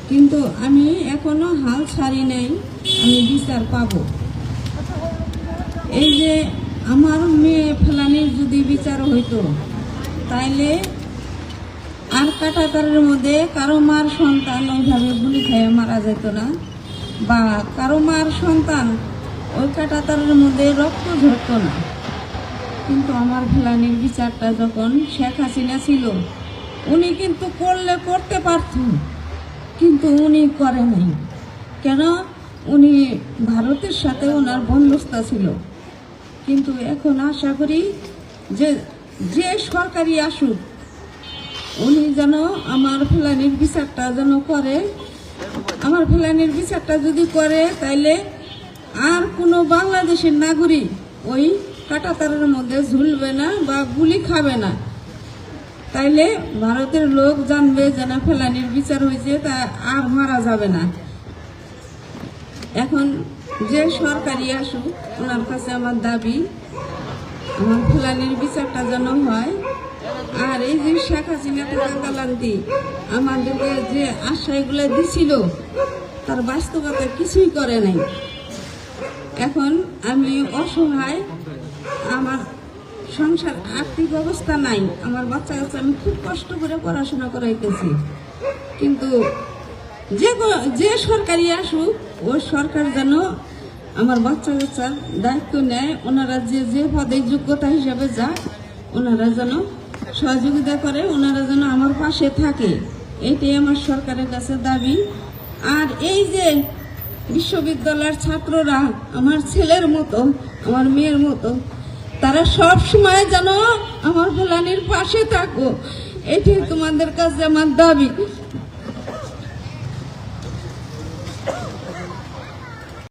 কিন্তু আমি এখনো হাল ছাড়ি নাই, আমি বিচার পাবো। এই যে আমার মেয়ে ফেলানির যদি বিচার হইতো, তাইলে আর কাঁটাতারের মধ্যে কারো মার সন্তান ওইভাবে গুলি খেয়ে মারা যেত না, বা কারো মার সন্তান ওই কাঁটাতারের মধ্যে রক্ত ঝরত না। কিন্তু আমার ফেলানির বিচারটা যখন শেখ হাসিনা ছিল, উনি কিন্তু করতে পারত, কিন্তু উনি করে নাই। কেন? উনি ভারতের সাথে ওনার বন্ধুস্তা ছিল। কিন্তু এখন আশা করি যে সরকারি আসুক, উনি যেন আমার ফেলানির বিচারটা যেন করে। আমার ফেলানির বিচারটা যদি করে, তাইলে আর কোনো বাংলাদেশের নাগরিক ওই কাঁটাতারের মধ্যে ঝুলবে না বা গুলি খাবে না। তাইলে ভারতের লোক জানবে যেন ফেলানির বিচার হয়েছে, তা আর মারা যাবে না। এখন যে সরকারি আসুক, ওনার কাছে আমার দাবি আমার ফেলানির বিচারটা যেন হয়। আর এই যে শেখ হাসিনা কালান্তি আমাদেরকে যে আশ্রয়গুলো দিছিল, তার বাস্তবতা কিছুই করে নাই। এখন আমি অসহায়, আমার সংসার আর্থিক অবস্থা নাই, আমার বাচ্চা কাচ্চা আমি খুব কষ্ট করে পড়াশোনা করাইতেছি। কিন্তু যে সরকারি আসুক, ওই সরকার যেন আমার বাচ্চা কাচ্চার দায়িত্ব নেয়। ওনারা যে পদে যোগ্যতা হিসাবে যাক, ওনারা যেন সহযোগিতা করে, ওনারা যেন আমার পাশে থাকে, এটাই আমার সরকারের কাছে দাবি। আর এই যে বিশ্ববিদ্যালয়ের ছাত্ররা আমার ছেলের মতো, আমার মেয়ের মতো, তারা সব সময় যেন আমার ফেলানির পাশে থাকো, এটাই তোমাদের কাছে আমার দাবি।